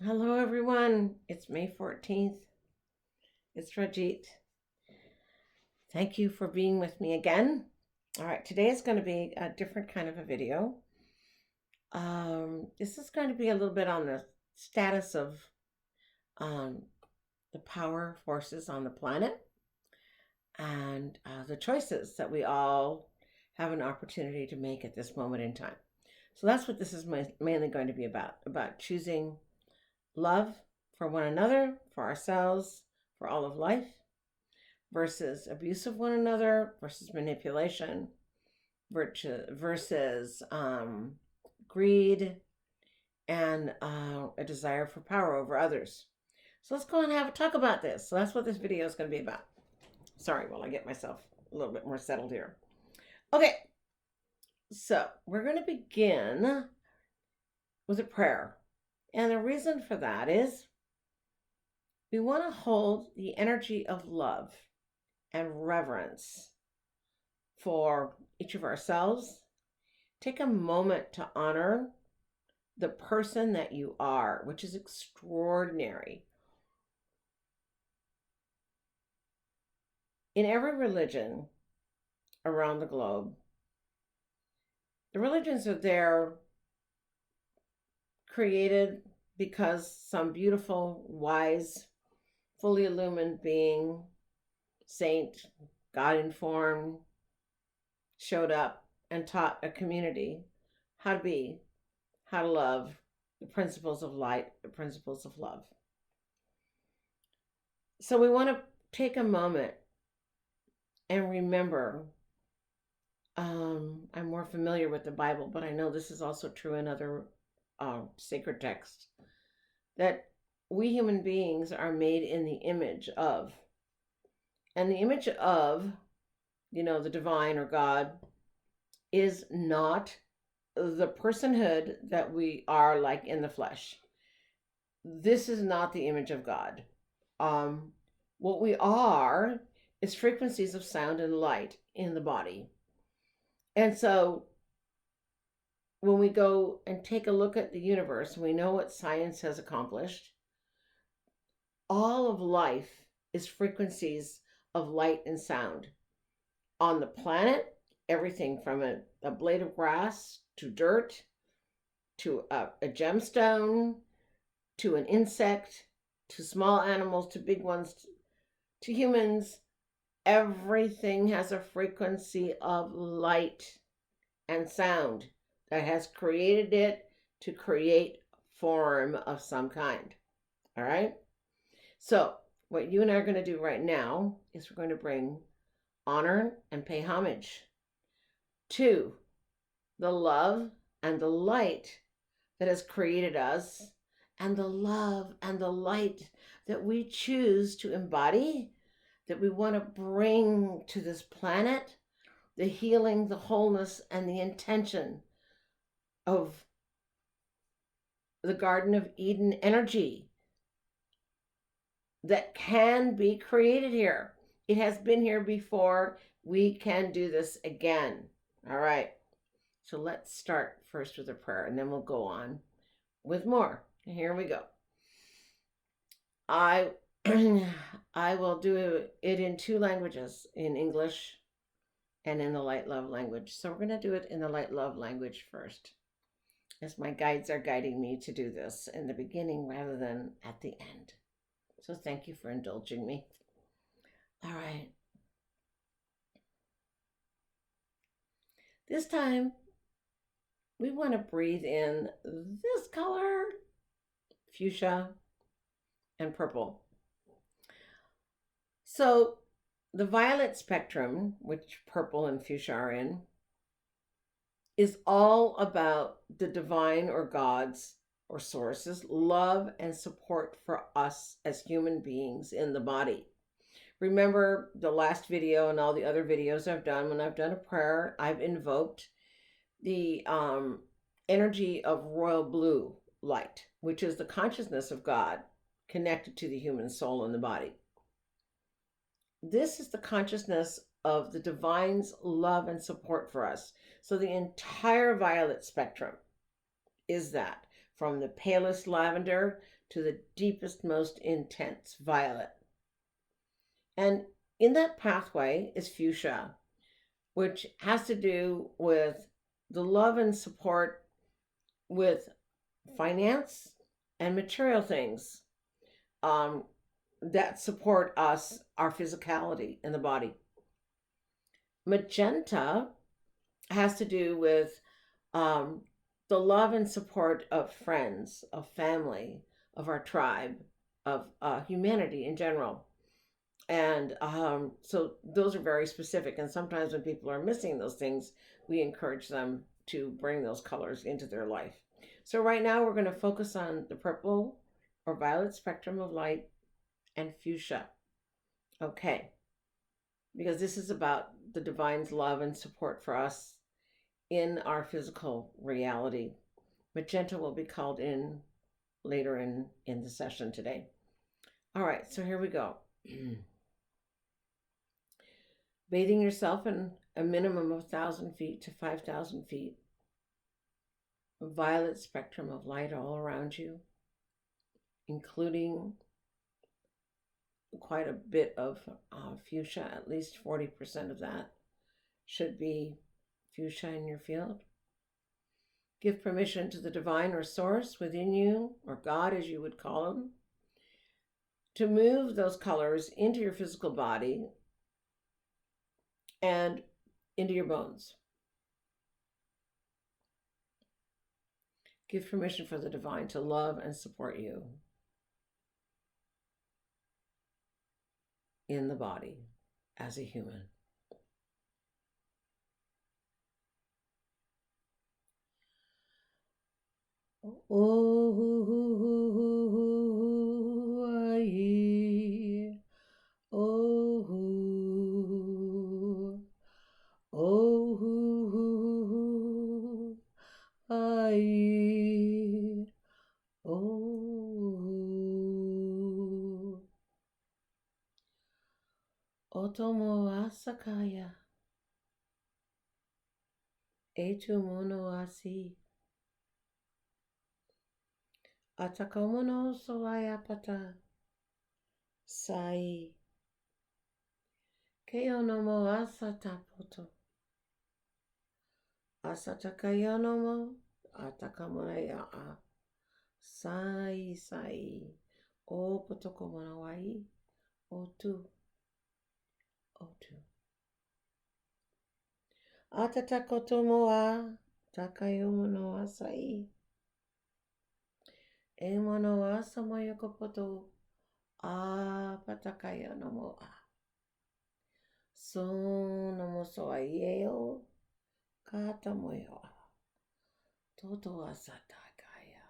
Hello, everyone. It's May 14th. It's Rajith. Thank you for being with me again. All right, today is going to be a different kind of a video. This is going to be a little bit on the status of um, the power forces on the planet and the choices that we all have an opportunity to make at this moment in time. So that's what this is mainly going to be about choosing love for one another, for ourselves, for all of life, versus abuse of one another, versus manipulation, versus greed, and a desire for power over others. So let's go and have a talk about this. So that's what this video is going to be about. Sorry, while I get myself a little bit more settled here. Okay, so we're going to begin with a prayer. And the reason for that is we want to hold the energy of love and reverence for each of ourselves. Take a moment to honor the person that you are, which is extraordinary. In every religion around the globe, the religions are there created because some beautiful, wise, fully illumined being, saint, God informed, showed up and taught a community how to be, how to love, the principles of light, the principles of love. So we want to take a moment and remember. I'm more familiar with the Bible, but I know this is also true in other sacred texts, that we human beings are made in the image of. And the image of, the divine or God is not the personhood that we are like in the flesh. This is not the image of God. What we are is frequencies of sound and light in the body. And so when we go and take a look at the universe, we know what science has accomplished. All of life is frequencies of light and sound. On the planet, everything from a blade of grass to dirt to a gemstone to an insect to small animals to big ones to humans, everything has a frequency of light and sound that has created it to create form of some kind. All right? So, what you and I are going to do right now is we're going to bring honor and pay homage to the love and the light that has created us, and the love and the light that we choose to embody, that we want to bring to this planet, the healing, the wholeness, and the intention of the Garden of Eden energy that can be created here. It has been here before. We can do this again. All right. So let's start first with a prayer, and then we'll go on with more. Here we go. I I will do it in two languages, in English and in the light love language. So we're going to do it in the light love language first, as my guides are guiding me to do this in the beginning rather than at the end. So thank you for indulging me. All right. This time, we want to breathe in this color, fuchsia and purple. So the violet spectrum, which purple and fuchsia are in, is all about the divine or God's or source's love and support for us as human beings in the body. Remember the last video and all the other videos I've done, when I've done a prayer, I've invoked the energy of royal blue light, which is the consciousness of God connected to the human soul and the body. This is the consciousness of the divine's love and support for us. So the entire violet spectrum is that, from the palest lavender to the deepest, most intense violet. And in that pathway is fuchsia, which has to do with the love and support with finance and material things um, that support us, our physicality in the body. Magenta has to do with um, the love and support of friends, of family, of our tribe, of humanity in general. And so those are very specific. And sometimes when people are missing those things, we encourage them to bring those colors into their life. So right now we're going to focus on the purple or violet spectrum of light and fuchsia. Okay. Because this is about the divine's love and support for us in our physical reality. Magenta will be called in later in the session today. All right, so here we go. Bathing yourself in a minimum of 1,000 feet to 5,000 feet. A violet spectrum of light all around you, including quite a bit of fuchsia, at least 40% of that should be fuchsia in your field. Give permission to the divine or source within you, or God as you would call him, to move those colors into your physical body and into your bones. Give permission for the divine to love and support you in the body as a human. Otomo asakaya, etu mono asi, atakomono soayapata, sai, keonomo asatapoto, asatakayonomo, atakamonaya, sai, o potokomono wai, otu. Atatakotomoa, takayomono asai. Emono asamoyokopoto, patakayonomoa. Sonomo soayeo, katamoyoa. Toto asatakaya.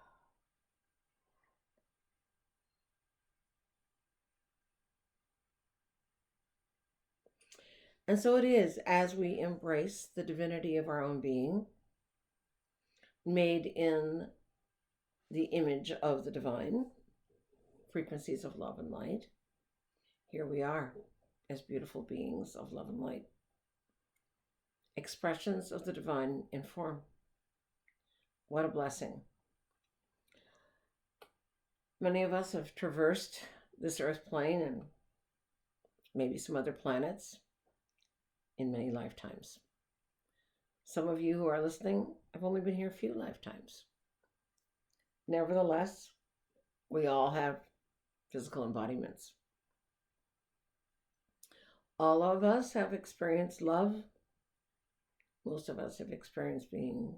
And so it is as we embrace the divinity of our own being, made in the image of the divine, frequencies of love and light. Here we are as beautiful beings of love and light, expressions of the divine in form. What a blessing. Many of us have traversed this earth plane and maybe some other planets in many lifetimes. Some of you who are listening have only been here a few lifetimes. Nevertheless, we all have physical embodiments. All of us have experienced love. Most of us have experienced being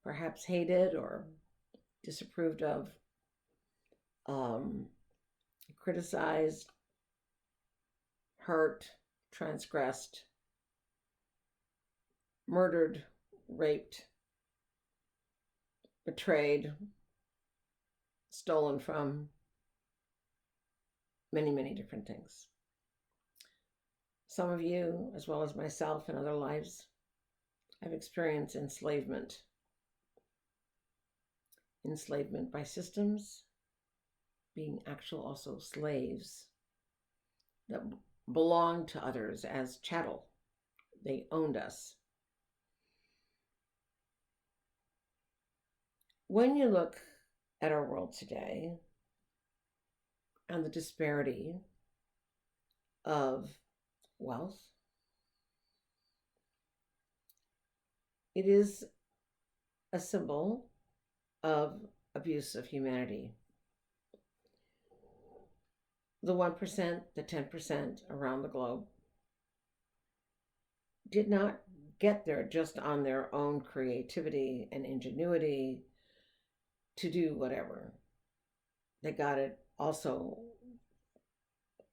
perhaps hated or disapproved of, criticized, hurt, transgressed, murdered, raped, betrayed, stolen from, many, many different things. Some of you, as well as myself in other lives, have experienced enslavement. Enslavement by systems, being actual also slaves that belonged to others as chattel. They owned us. when you look at our world today and the disparity of wealth, it is a symbol of abuse of humanity. The 1%, the 10% around the globe did not get there just on their own creativity and ingenuity to do whatever. They got it also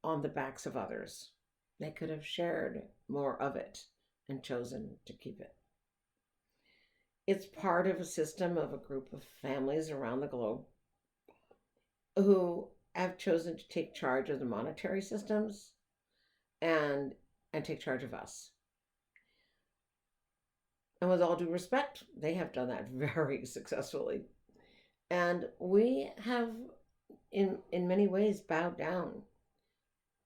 on the backs of others. They could have shared more of it and chosen to keep it. It's part of a system of a group of families around the globe who have chosen to take charge of the monetary systems and take charge of us. And with all due respect, they have done that very successfully. And we have, in many ways, bowed down,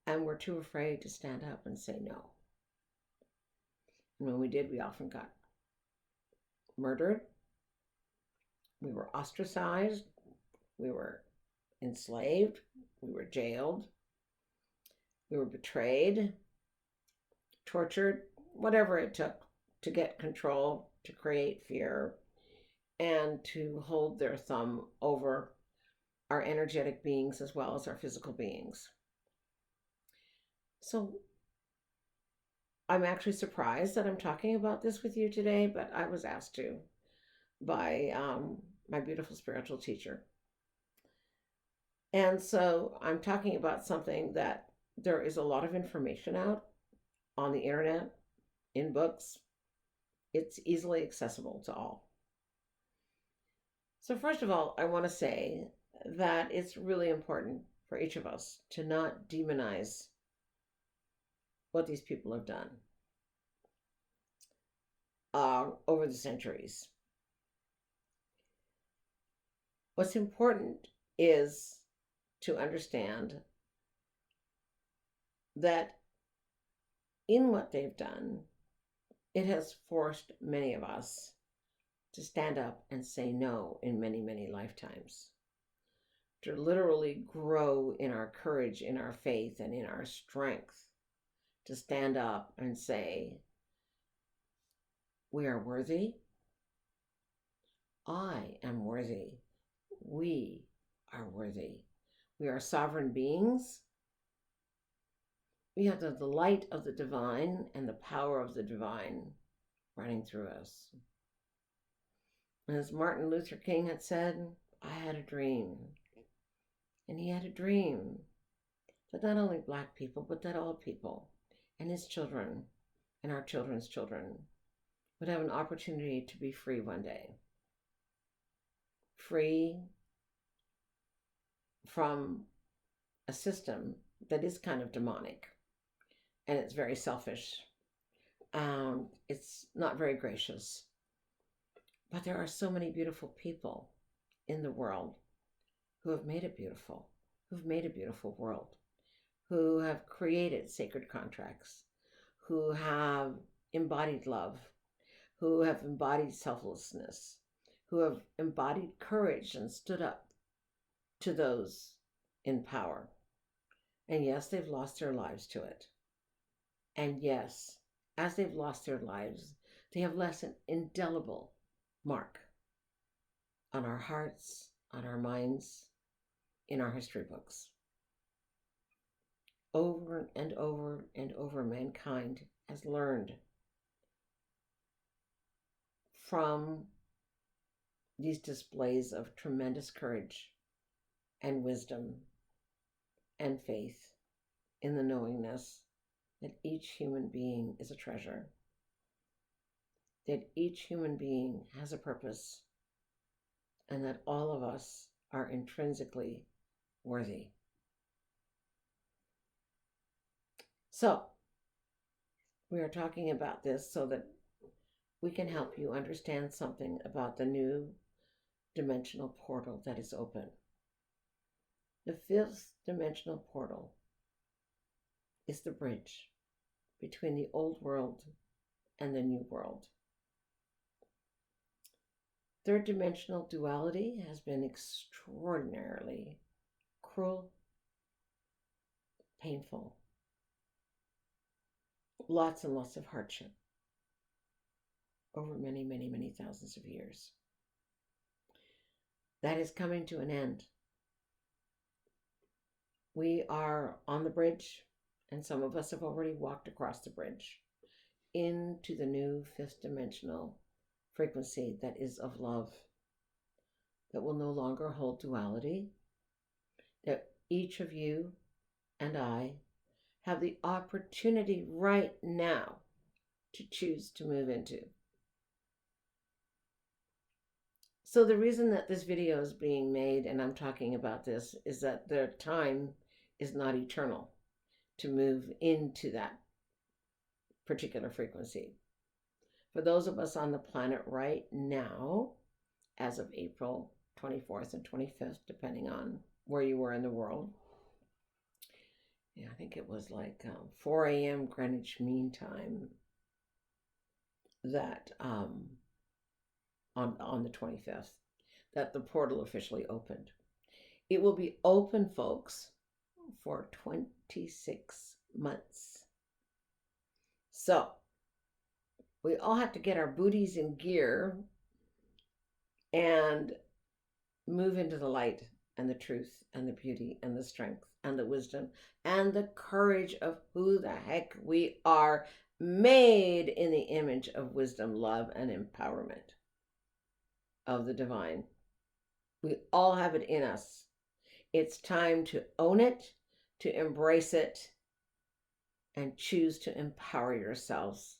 and we're too afraid to stand up and say no. And when we did, we often got murdered. We were ostracized. We were enslaved. We were jailed. We were betrayed, tortured, whatever it took to get control, to create fear, and to hold their thumb over our energetic beings as well as our physical beings. So I'm actually surprised that I'm talking about this with you today, but I was asked to by my beautiful spiritual teacher. And so I'm talking about something that there is a lot of information out on the internet, in books. It's easily accessible to all. So first of all, I want to say that it's really important for each of us to not demonize what these people have done over the centuries. What's important is to understand that in what they've done, it has forced many of us to stand up and say no in many, many lifetimes, to literally grow in our courage, in our faith, and in our strength, to stand up and say, we are worthy. I am worthy. We are worthy. We are sovereign beings. We have the light of the divine and the power of the divine running through us. And as Martin Luther King had said, I had a dream. And he had a dream that not only Black people, but that all people and his children and our children's children would have an opportunity to be free one day. Free from a system that is kind of demonic, and it's very selfish. It's not very gracious. But there are so many beautiful people in the world who have made it beautiful, who've made a beautiful world, who have created sacred contracts, who have embodied love, who have embodied selflessness, who have embodied courage and stood up to those in power. And yes, they've lost their lives to it. And yes, as they've lost their lives, they have left an indelible mark on our hearts, on our minds, in our history books. Over and over and over, mankind has learned from these displays of tremendous courage and wisdom and faith in the knowingness that each human being is a treasure, that each human being has a purpose, and that all of us are intrinsically worthy. So, we are talking about this so that we can help you understand something about the new dimensional portal that is open. The fifth dimensional portal is the bridge between the old world and the new world. Third dimensional duality has been extraordinarily cruel, painful, lots and lots of hardship over many, many, many thousands of years. That is coming to an end. We are on the bridge, and some of us have already walked across the bridge into the new fifth dimensional frequency that is of love, that will no longer hold duality, that each of you and I have the opportunity right now to choose to move into. So the reason that this video is being made and I'm talking about this is that the time is not eternal to move into that particular frequency. For those of us on the planet right now, as of April 24th and 25th, depending on where you were in the world, I think it was like 4 a.m. Greenwich Mean Time that on the 25th, that the portal officially opened. It will be open, folks, for 26 months. So we all have to get our booties in gear and move into the light and the truth and the beauty and the strength and the wisdom and the courage of who the heck we are, made in the image of wisdom, love, and empowerment of the divine. We all have it in us. It's time to own it, to embrace it, and choose to empower yourselves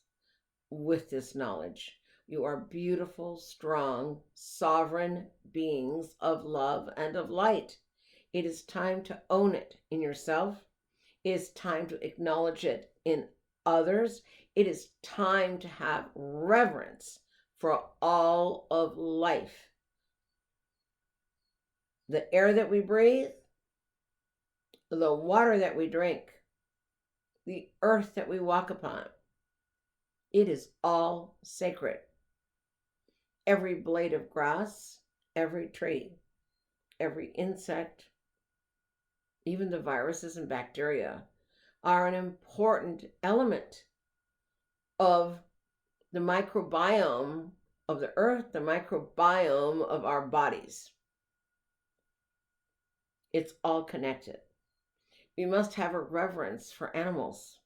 with this knowledge. You are beautiful, strong, sovereign beings of love and of light. It is time to own it in yourself. It is time to acknowledge it in others. It is time to have reverence for all of life. The air that we breathe, the water that we drink, the earth that we walk upon, it is all sacred. Every blade of grass, every tree, every insect, even the viruses and bacteria are an important element of the microbiome of the earth, the microbiome of our bodies. It's all connected. We must have a reverence for animals.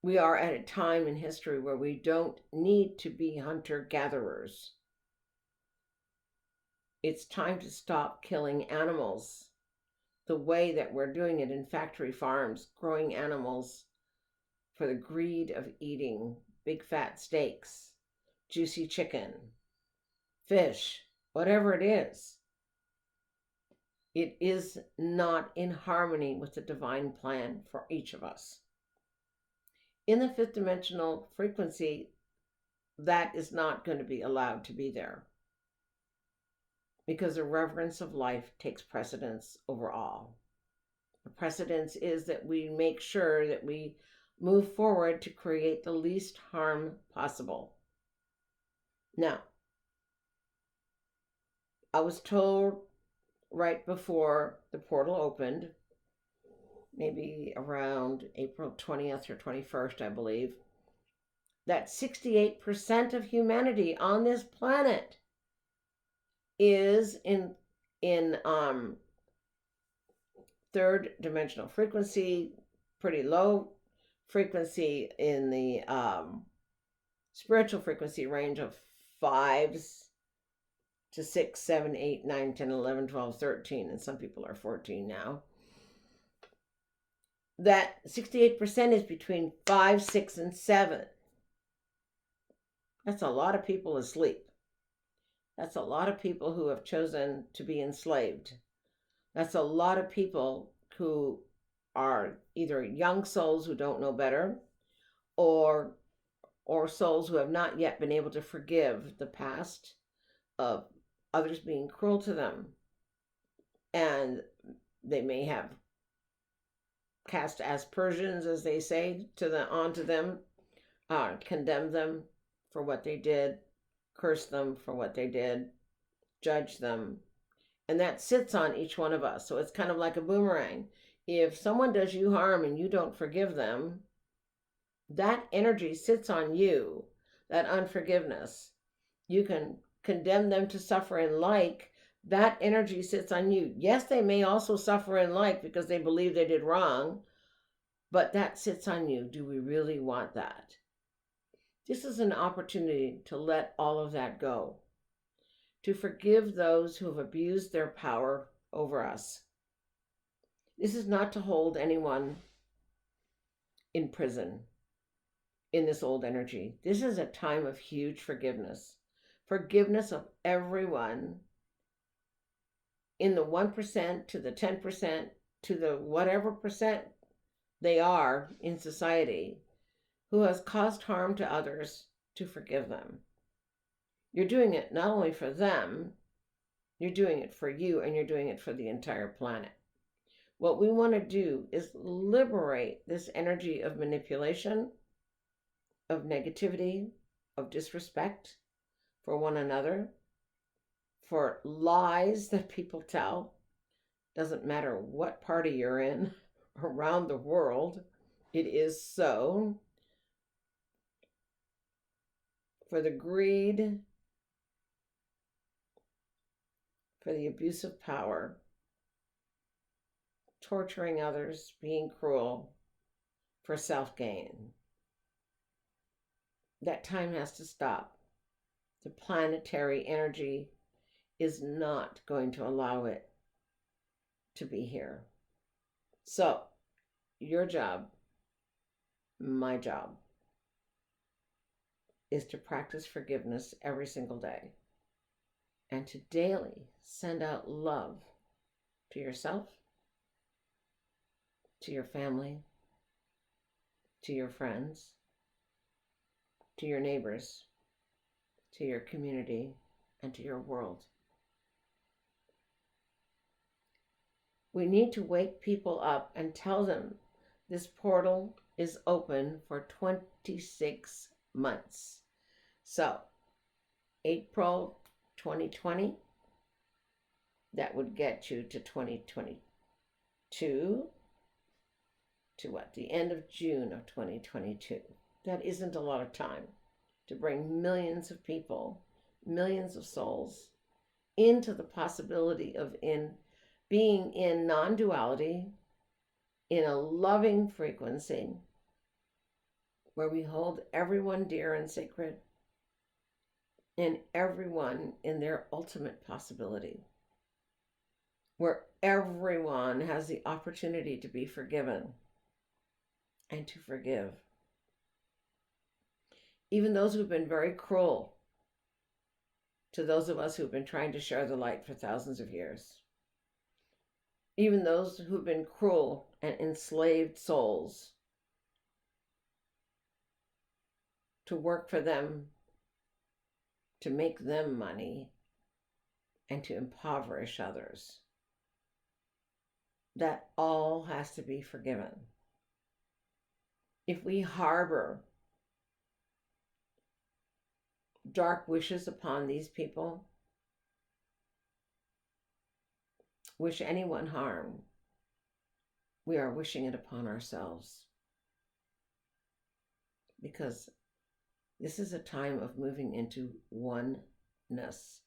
We are at a time in history where we don't need to be hunter-gatherers. It's time to stop killing animals the way that we're doing it in factory farms, growing animals for the greed of eating big fat steaks, juicy chicken, fish, whatever it is. It is not in harmony with the divine plan for each of us. In the fifth dimensional frequency, that is not going to be allowed to be there, because the reverence of life takes precedence over all. The precedence is that we make sure that we move forward to create the least harm possible. Now, I was told right before the portal opened, maybe around April 20th or 21st, I believe, that 68% of humanity on this planet is in third dimensional frequency, pretty low frequency in the spiritual frequency range of 5s to 6, 7, 8, 9, 10, 11, 12, 13, and some people are 14 now. That 68% is between 5, 6, and 7. That's a lot of people asleep. That's a lot of people who have chosen to be enslaved. That's a lot of people who are either young souls who don't know better, or souls who have not yet been able to forgive the past of others being cruel to them. And they may have cast aspersions, as they say, onto them, condemned them for what they did, curse them for what they did, judge them. And that sits on each one of us. So it's kind of like a boomerang. If someone does you harm and you don't forgive them, that energy sits on you, that unforgiveness. You can condemn them to suffer in like, that energy sits on you. Yes, they may also suffer in like because they believe they did wrong, but that sits on you. Do we really want that? This is an opportunity to let all of that go, to forgive those who have abused their power over us. This is not to hold anyone in prison in this old energy. This is a time of huge forgiveness. Forgiveness of everyone in the 1% to the 10% to the whatever percent they are in society who has caused harm to others, to forgive them. You're doing it not only for them, you're doing it for you, and you're doing it for the entire planet. What we want to do is liberate this energy of manipulation, of negativity, of disrespect for one another, for lies that people tell. Doesn't matter what party you're in around the world, it is so. For the greed, for the abuse of power, torturing others, being cruel, for self-gain. That time has to stop. The planetary energy is not going to allow it to be here. So, your job, my job, is to practice forgiveness every single day and to daily send out love to yourself, to your family, to your friends, to your neighbors, to your community, and to your world. We need to wake people up and tell them this portal is open for 26 months. So, April 2020, that would get you to 2022, to what? The end of June of 2022. That isn't a lot of time to bring millions of people, millions of souls into the possibility of being in non-duality, in a loving frequency, where we hold everyone dear and sacred, and everyone in their ultimate possibility, where everyone has the opportunity to be forgiven and to forgive. Even those who've been very cruel to those of us who've been trying to share the light for thousands of years. Even those who've been cruel and enslaved souls, to work for them, to make them money, and to impoverish others. That all has to be forgiven. If we harbor dark wishes upon these people, wish anyone harm, we are wishing it upon ourselves. Because this is a time of moving into oneness.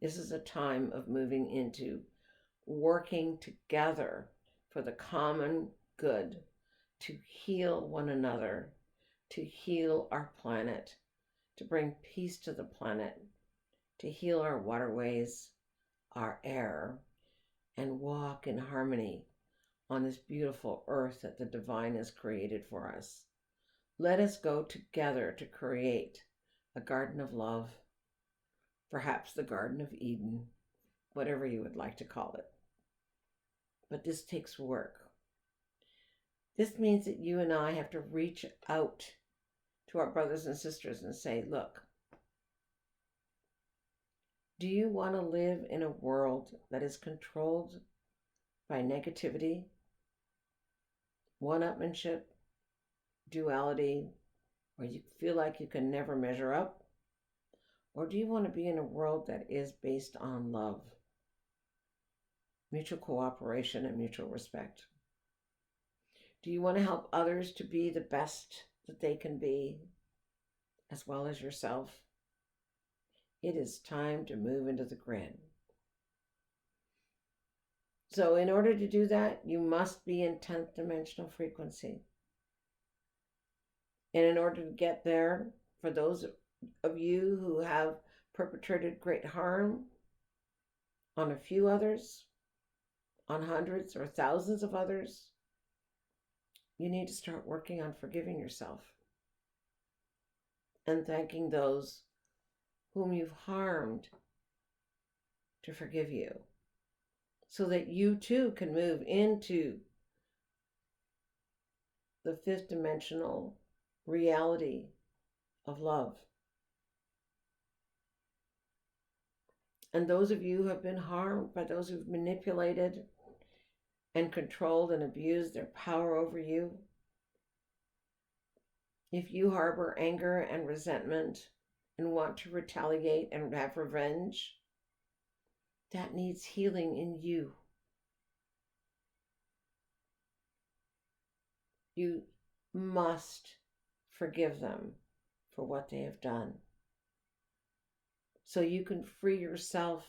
This is a time of moving into working together for the common good, to heal one another, to heal our planet, to bring peace to the planet, to heal our waterways, our air, and walk in harmony on this beautiful earth that the divine has created for us. Let us go together to create a garden of love, perhaps the Garden of Eden, whatever you would like to call it. But this takes work. This means that you and I have to reach out to our brothers and sisters and say, look, do you want to live in a world that is controlled by negativity, one-upmanship, duality, where you feel like you can never measure up? Or do you want to be in a world that is based on love, mutual cooperation, and mutual respect? Do you want to help others to be the best that they can be, as well as yourself? It is time to move into the grid. So in order to do that, you must be in 10th dimensional frequency. And in order to get there, for those of you who have perpetrated great harm on a few others, on hundreds or thousands of others, you need to start working on forgiving yourself and thanking those whom you've harmed to forgive you, so that you too can move into the 5th dimensional reality of love. And those of you who have been harmed by those who've manipulated and controlled and abused their power over you, if you harbor anger and resentment and want to retaliate and have revenge, that needs healing in you. You must forgive them for what they have done, so you can free yourself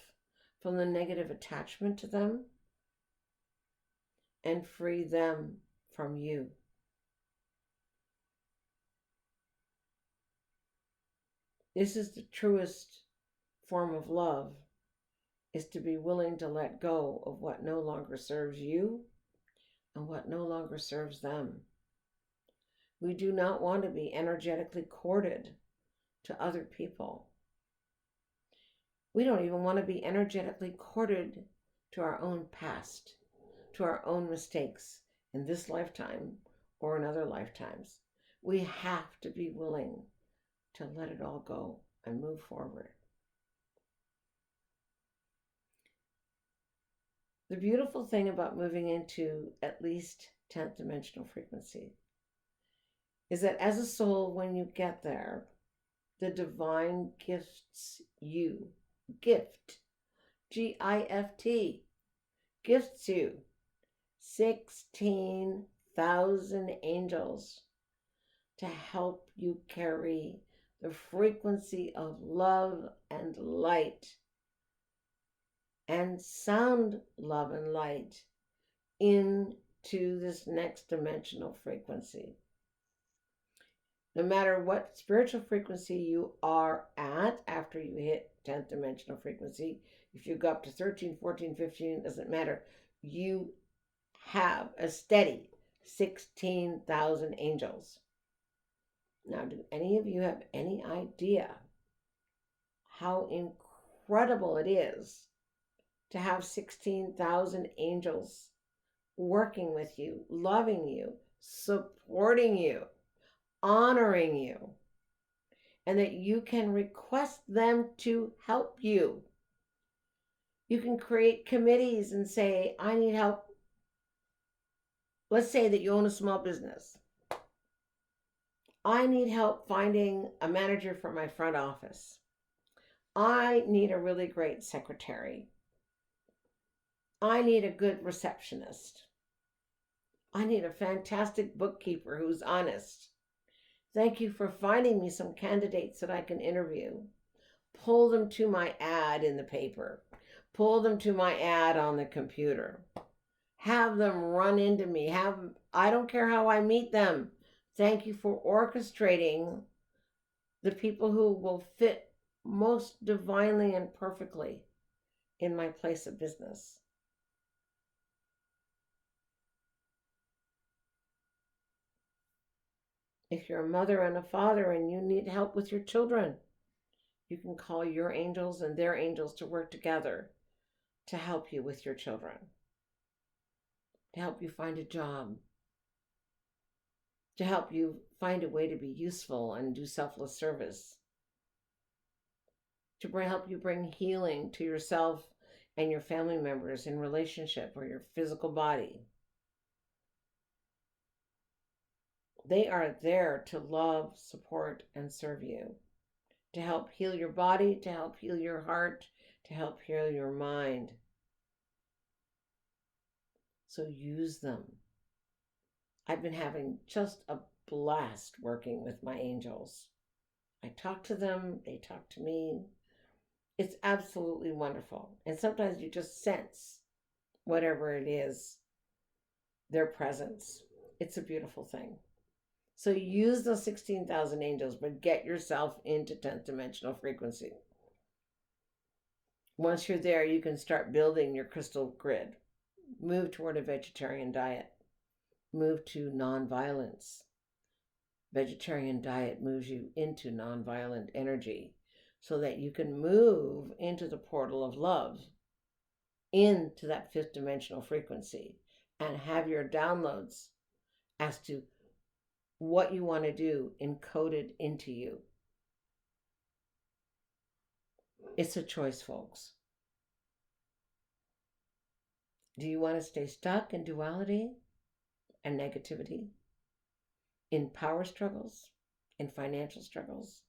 from the negative attachment to them and free them from you. This is the truest form of love, is to be willing to let go of what no longer serves you and what no longer serves them. We do not want to be energetically corded to other people. We don't even want to be energetically corded to our own past, to our own mistakes in this lifetime or in other lifetimes. We have to be willing to let it all go and move forward. The beautiful thing about moving into at least 10th dimensional frequency is that as a soul, when you get there, the divine gifts you, G-I-F-T, gifts you 16,000 angels to help you carry the frequency of love and light and sound love and light into this next dimensional frequency. No matter what spiritual frequency you are at after you hit 10th dimensional frequency, if you go up to 13, 14, 15, doesn't matter. You have a steady 16,000 angels. Now, do any of you have any idea how incredible it is to have 16,000 angels working with you, loving you, supporting you, honoring you, and that you can request them to help you? You can create committees and say, I need help. Let's say that you own a small business. I need help finding a manager for my front office. I need a really great secretary. I need a good receptionist. I need a fantastic bookkeeper who's honest. Thank you for finding me some candidates that I can interview. Pull them to my ad in the paper. Pull them to my ad on the computer. Have them run into me. I don't care how I meet them. Thank you for orchestrating the people who will fit most divinely and perfectly in my place of business. If you're a mother and a father and you need help with your children, you can call your angels and their angels to work together to help you with your children, to help you find a job, to help you find a way to be useful and do selfless service, to help you bring healing to yourself and your family members in relationship or your physical body. They are there to love, support, and serve you. to help heal your body, to help heal your heart, to help heal your mind. So use them. I've been having just a blast working with my angels. I talk to them, they talk to me. It's absolutely wonderful. And sometimes you just sense whatever it is, their presence. It's a beautiful thing. So use those 16,000 angels, but get yourself into 10th dimensional frequency. Once you're there, you can start building your crystal grid. Move toward a vegetarian diet. Move to nonviolence. Vegetarian diet moves you into nonviolent energy so that you can move into the portal of love, into that 5th dimensional frequency, and have your downloads as to what you want to do encoded into you. It's a choice, folks. Do you want to stay stuck in duality and negativity, in power struggles, in financial struggles?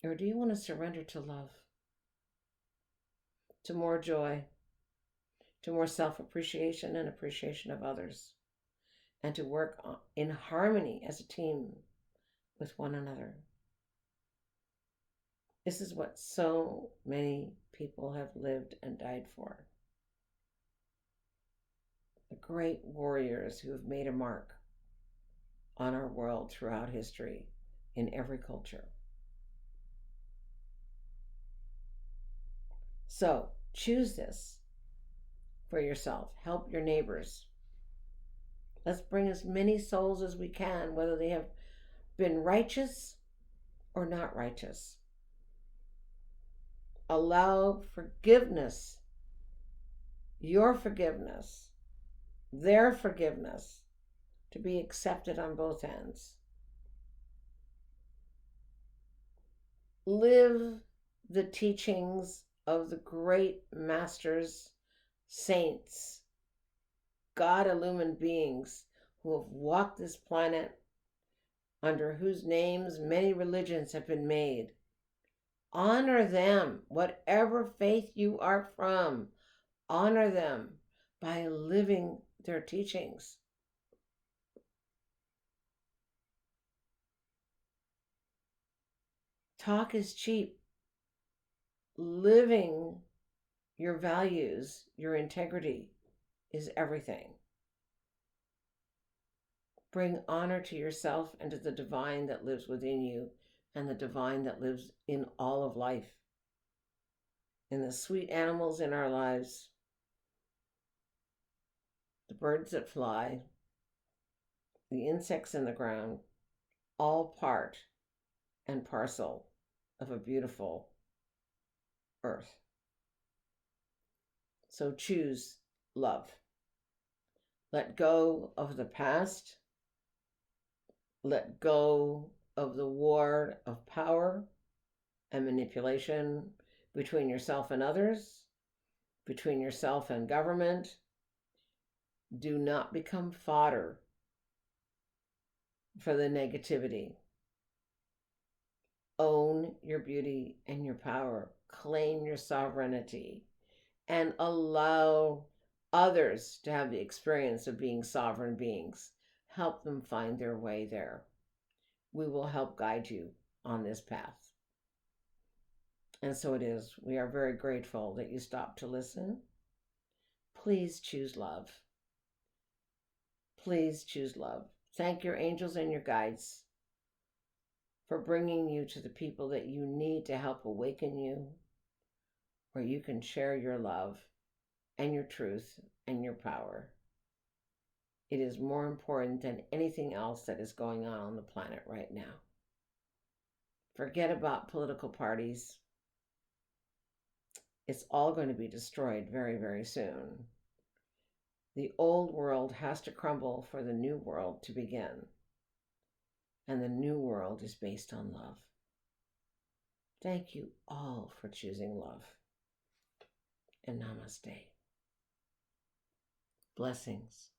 Or do you want to surrender to love, to more joy, to more self-appreciation and appreciation of others, and to work in harmony as a team with one another? This is what so many people have lived and died for. The great warriors who have made a mark on our world throughout history, in every culture. So choose this for yourself. Help your neighbors. Let's bring as many souls as we can, whether they have been righteous or not righteous. Allow forgiveness, your forgiveness, their forgiveness, to be accepted on both ends. Live the teachings of the great masters, saints, God-illumined beings who have walked this planet, under whose names many religions have been made. Honor them, whatever faith you are from. Honor them by living their teachings. Talk is cheap. Living your values, your integrity, is everything. Bring honor to yourself and to the divine that lives within you and the divine that lives in all of life, in the sweet animals in our lives, the birds that fly, the insects in the ground, all part and parcel of a beautiful earth. So choose love. Let go of the past. Let go of the war of power and manipulation between yourself and others, between yourself and government. Do not become fodder for the negativity. Own your beauty and your power. Claim your sovereignty and allow others to have the experience of being sovereign beings. Help them find their way there. We will help guide you on this path. And so it is. We are very grateful that you stopped to listen. Please choose love. Please choose love. Thank your angels and your guides for bringing you to the people that you need to help awaken you, where you can share your love and your truth and your power. It is more important than anything else that is going on the planet right now. Forget about political parties. It's all going to be destroyed very, very soon. The old world has to crumble for the new world to begin. And the new world is based on love. Thank you all for choosing love. And namaste. Blessings.